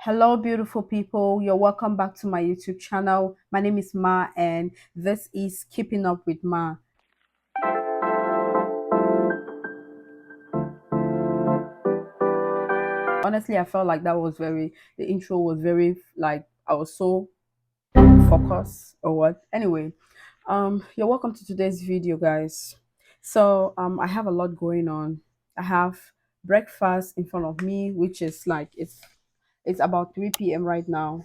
Hello, beautiful people. You're welcome back to my YouTube channel. My name is Ma, and this is Keeping Up with Ma. Honestly, I felt like the intro was very, like, I was so focused or what. Anyway, you're welcome to today's video, guys. I have a lot going on. I have breakfast in front of me, which is like, it's about 3 p.m. right now.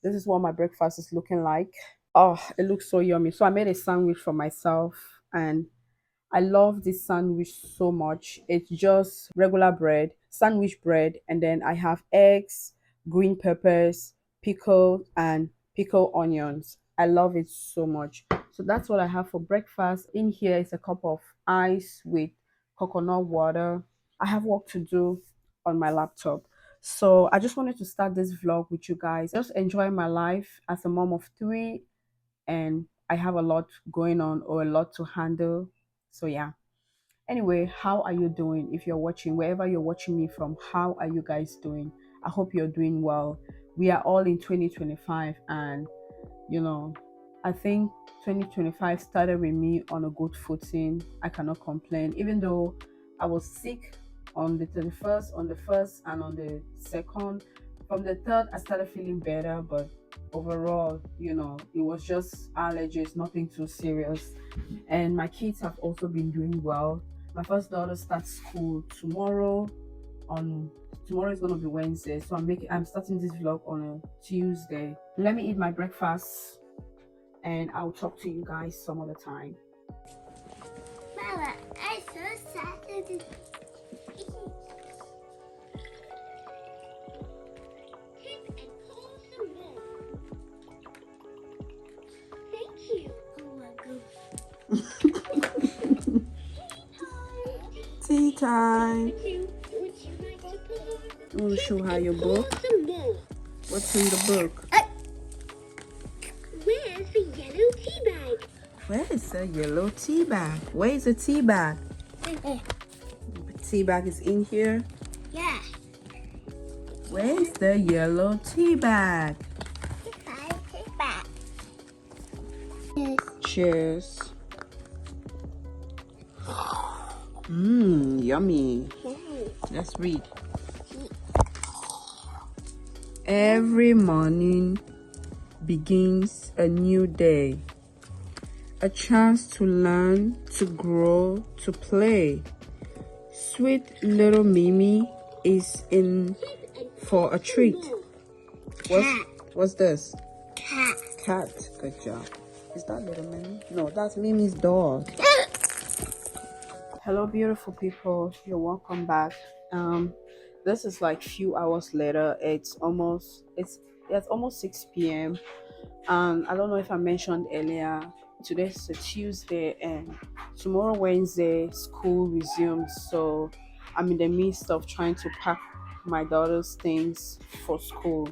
This is what my breakfast is looking like. Oh, it looks so yummy. So I made a sandwich for myself, and I love this sandwich so much. It's just regular bread, sandwich bread, and then I have eggs, green peppers, pickle, and pickle onions. I love it so much. So that's what I have for breakfast. In here is a cup of ice with coconut water. I have work to do on my laptop. So I just wanted to start this vlog with you guys. Just enjoy my life as a mom of three, and I have a lot going on or a lot to handle. So yeah. Anyway, how are you doing? If you're watching, wherever you're watching me from, how are you guys doing? I hope you're doing well. We are all in 2025, and you know, I think 2025 started with me on a good footing. I cannot complain, even though I was sick on the 31st, on the 1st, and on the 2nd. From the 3rd, I started feeling better, but overall, it was just allergies, nothing too serious. And my kids have also been doing well. My first daughter starts school tomorrow. On Tomorrow is gonna be Wednesday, so I'm starting this vlog on a Tuesday. Let me eat my breakfast, and I'll talk to you guys some other time. Mama, I'm so excited. Hit and pull some more. Thank you. Oh my goodness. Tea time. Would you like to pull? I want to show her your book. Some more. What's in the book? Where's the yellow tea bag? Where is the yellow tea bag? Where is the tea bag? Tea bag is in here. Yeah. Where is the yellow tea bag? Tea bag. Cheers. Mmm, yummy. Let's read. Every morning begins a new day. A chance to learn, to grow, to play. Sweet little Mimi is in for a treat. What's this? Cat. Cat. Good job. Is that little Mimi? No, that's Mimi's dog. Hello, beautiful people. You're welcome back. This is like few hours later. It's almost 6 p.m. I don't know if I mentioned earlier. Today's a Tuesday, and tomorrow Wednesday school resumes. So I'm in the midst of trying to pack my daughter's things for school.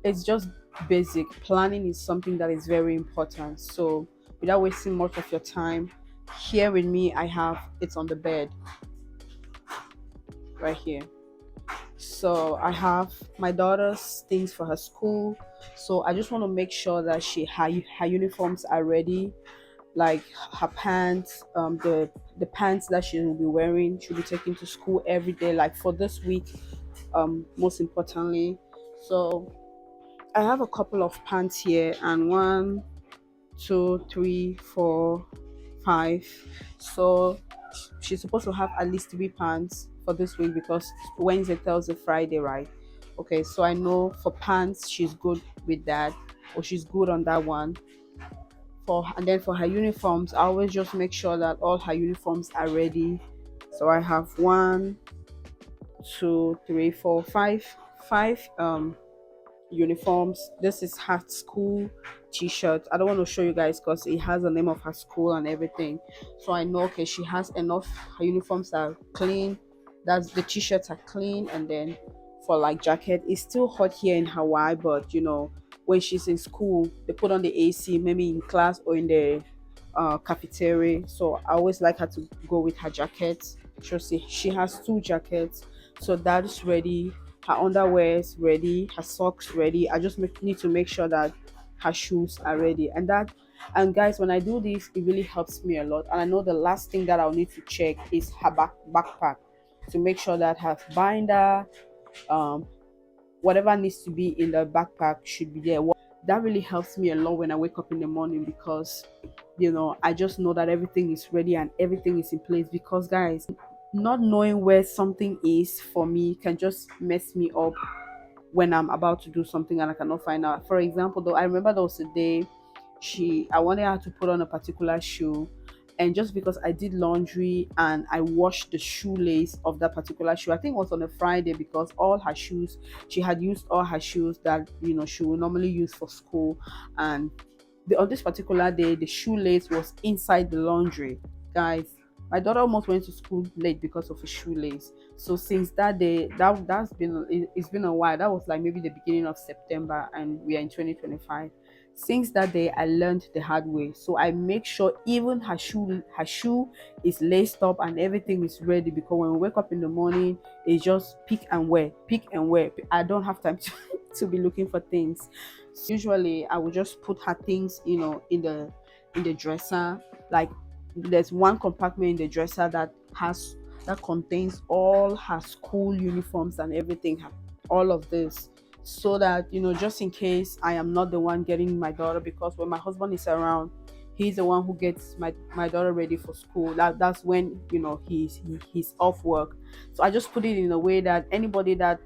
It's just basic planning is something that is very important. So without wasting much of your time, here with me I have it's on the bed right here. So I have my daughter's things for her school. So I just want to make sure that her uniforms are ready, like her pants, the pants that she will be wearing, she'll be taking to school every day, like for this week, most importantly. So I have a couple of pants here, and one, two, three, four, five. So she's supposed to have at least 3 pants for this week because Wednesday, Thursday, Friday, right? Okay, so I know for pants she's good with that, or she's good on that one. And then for her uniforms, I always just make sure that all her uniforms are ready. So I have one, two, three, four, five uniforms. This is her school t-shirt. I don't want to show you guys because it has the name of her school and everything, so I know, okay, she has enough. Her uniforms are clean, that's the t-shirts are clean. And then for like jacket, it's still hot here in Hawaii, but when she's in school they put on the AC, maybe in class or in the cafeteria. So I always like her to go with her jacket. She has two jackets, so that is ready her underwear is ready, her socks ready. I just need to make sure that her shoes are ready. And guys, when I do this, it really helps me a lot. And I know the last thing that I'll need to check is her backpack to make sure that her binder, um, whatever needs to be in the backpack should be there. That really helps me a lot when I wake up in the morning, because I just know that everything is ready and everything is in place. Because guys, not knowing where something is for me can just mess me up when I'm about to do something and I cannot find out. For example, though, I remember there was a day I wanted her to put on a particular shoe, and just because I did laundry and I washed the shoelace of that particular shoe, I think it was on a Friday, because all her shoes, she had used all her shoes that she would normally use for school, and on this particular day the shoelace was inside the laundry. Guys, my daughter almost went to school late because of a shoelace. So since that day, it's been a while. That was like maybe the beginning of September, and we are in 2025. Since that day, I learned the hard way. So I make sure even her shoe is laced up and everything is ready, because when we wake up in the morning, it's just pick and wear, pick and wear. I don't have time to, to be looking for things. Usually I would just put her things, in the dresser. Like, there's one compartment in the dresser that contains all her school uniforms and everything, all of this, so that just in case I am not the one getting my daughter, because when my husband is around, he's the one who gets my daughter ready for school. That's when he's off work. So I just put it in a way that anybody that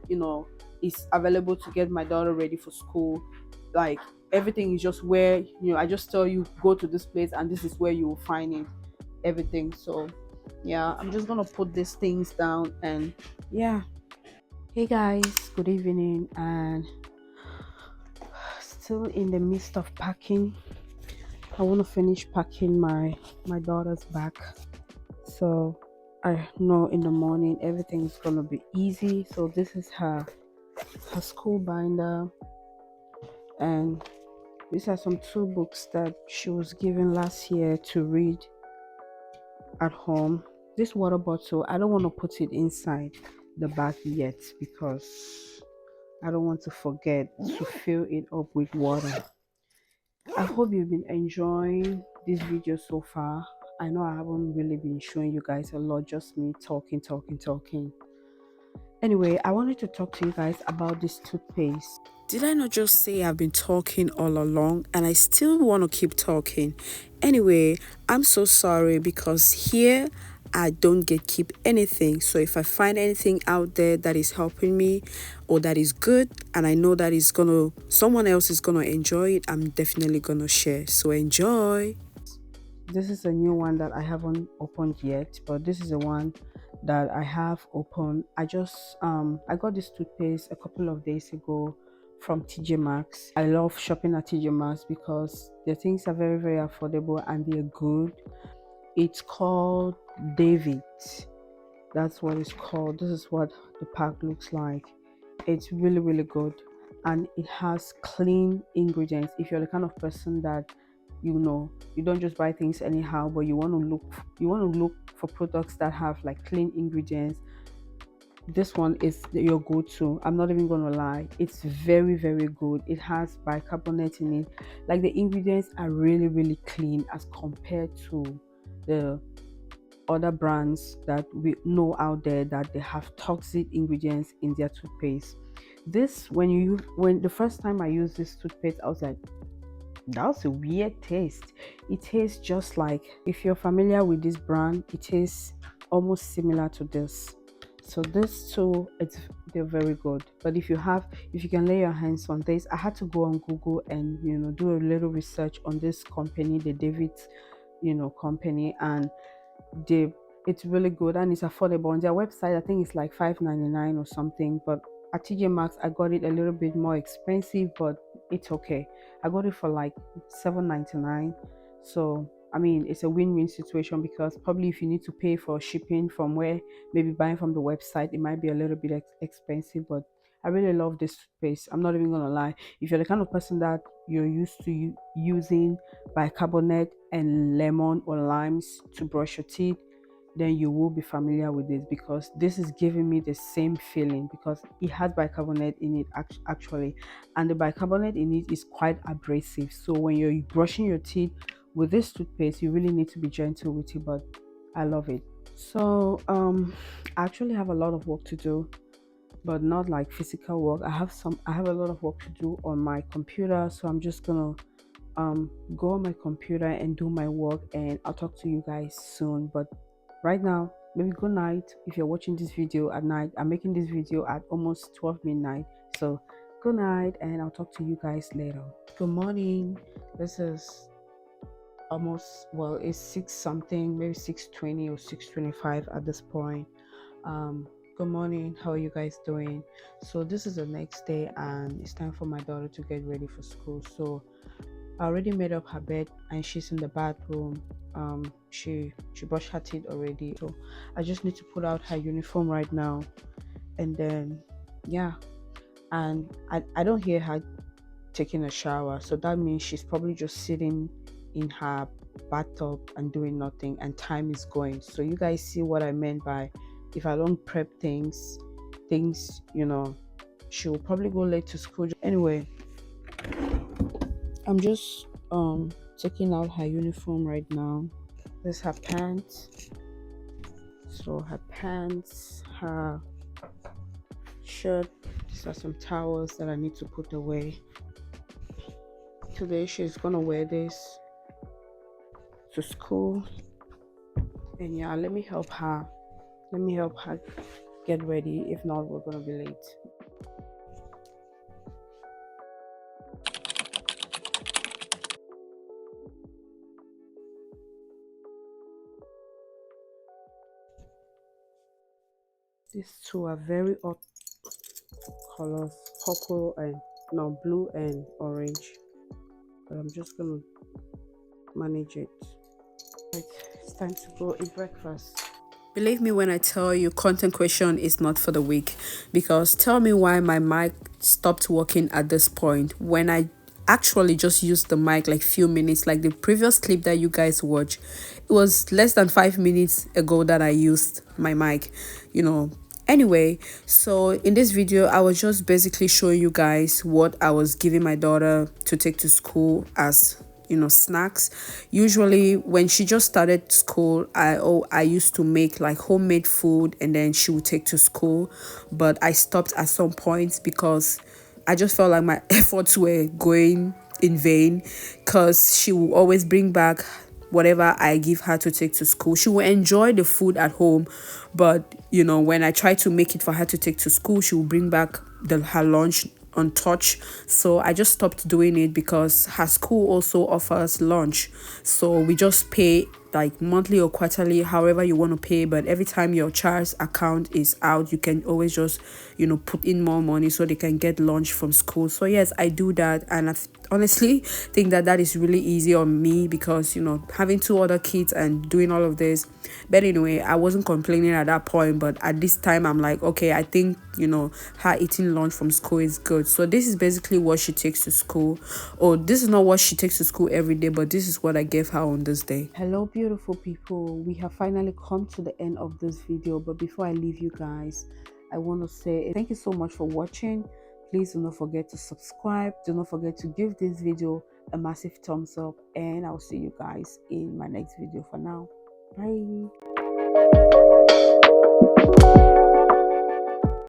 is available to get my daughter ready for school, like, everything is just where I just tell you, go to this place and this is where you will find it, everything. So yeah, I'm just gonna put these things down. And yeah, hey guys, good evening. And still in the midst of packing. I want to finish packing my daughter's bag, so I know in the morning everything is gonna be easy. So this is her school binder, and these are some two books that she was given last year to read at home. This water bottle, I don't want to put it inside the bag yet, because I don't want to forget to fill it up with water. I hope you've been enjoying this video so far. I know I haven't really been showing you guys a lot, just me talking, talking, talking. Anyway, I wanted to talk to you guys about this toothpaste. Did I not just say I've been talking all along and I still want to keep talking? Anyway, I'm so sorry, because here I don't get keep anything. So if I find anything out there that is helping me or that is good and I know that someone else is gonna enjoy it, I'm definitely gonna share. So enjoy. This is a new one that I haven't opened yet, but this is the one that I have opened. I got this toothpaste a couple of days ago from TJ Maxx. I love shopping at TJ Maxx because the things are very, very affordable and they're good. It's called David. That's what it's called. This is what the pack looks like. It's really, really good, and it has clean ingredients. If you're the kind of person that you don't just buy things anyhow, but you want to look for products that have like clean ingredients, this one is your go-to. I'm not even gonna lie, it's very, very good. It has bicarbonate in it. Like, the ingredients are really, really clean as compared to the other brands that we know out there that they have toxic ingredients in their toothpaste. This, when the first time I used this toothpaste, I was like, that's a weird taste. It tastes just like, if you're familiar with this brand, it tastes almost similar to this. So this too, they're very good. But if you can lay your hands on this, I had to go on Google and do a little research on this company, the David company, and they it's really good and it's affordable. On their website, I think it's like 5.99 or something, but at TJ Maxx I got it a little bit more expensive, but it's okay. I got it for like 7.99. So I mean, it's a win-win situation, because probably if you need to pay for shipping from where maybe buying from the website, it might be a little bit expensive. But I really love this toothpaste. I'm not even gonna lie. If you're the kind of person that you're used to using bicarbonate and lemon or limes to brush your teeth, then you will be familiar with this, because this is giving me the same feeling, because it has bicarbonate in it actually, and the bicarbonate in it is quite abrasive. So when you're brushing your teeth with this toothpaste, you really need to be gentle with it, but I love it. So I actually have a lot of work to do, but not like physical work. I have a lot of work to do on my computer, so I'm just gonna go on my computer and do my work, and I'll talk to you guys soon. But right now, maybe good night. If you're watching this video at night, I'm making this video at almost 12 midnight. So good night, and I'll talk to you guys later. Good morning. This is almost, well, it's 6 something, maybe 6:20 or 6:25 at this point. um Good morning, how are you guys doing? So this is the next day, and it's time for my daughter to get ready for school. So I already made up her bed, and she's in the bathroom. She brushed her teeth already, so I just need to put out her uniform right now, and then yeah. And I don't hear her taking a shower, so that means she's probably just sitting in her bathtub and doing nothing, and time is going. So you guys see what I meant by, if I don't prep things, she will probably go late to school. Anyway, I'm just taking out her uniform right now. This is her pants. So her pants, her shirt. These are some towels that I need to put away. Today she's gonna wear this to school. And yeah, let me help her. Let me help her get ready. If not, we're gonna be late. These two are very odd colors, purple and no, blue and orange. But I'm just gonna manage it. Right, it's time to go eat breakfast. Believe me when I tell you, content creation is not for the weak. Because tell me why my mic stopped working at this point when I actually just used the mic like few minutes, like the previous clip that you guys watched. It was less than 5 minutes ago that I used my mic, you know. Anyway, so in this video I was just basically showing you guys what I was giving my daughter to take to school as snacks. Usually when she just started school, I used to make like homemade food, and then she would take to school, but I stopped at some point because I just felt like my efforts were going in vain, because she will always bring back whatever I give her to take to school. She will enjoy the food at home, but when I try to make it for her to take to school, she will bring back her lunch untouched. So I just stopped doing it, because her school also offers lunch, so we just pay like monthly or quarterly, however you want to pay, but every time your child's account is out, you can always just put in more money so they can get lunch from school. So yes, I do that, and honestly think that that is really easy on me, because having two other kids and doing all of this. But anyway, I wasn't complaining at that point, but at this time I'm like, okay, I think her eating lunch from school is good. So this is basically what she takes to school. Oh, this is not what she takes to school every day, but this is what I gave her on this day. Hello beautiful people, we have finally come to the end of this video, but before I leave you guys, I want to say thank you so much for watching. Please do not forget to subscribe. Do not forget to give this video a massive thumbs up, and I'll see you guys in my next video. For now, bye.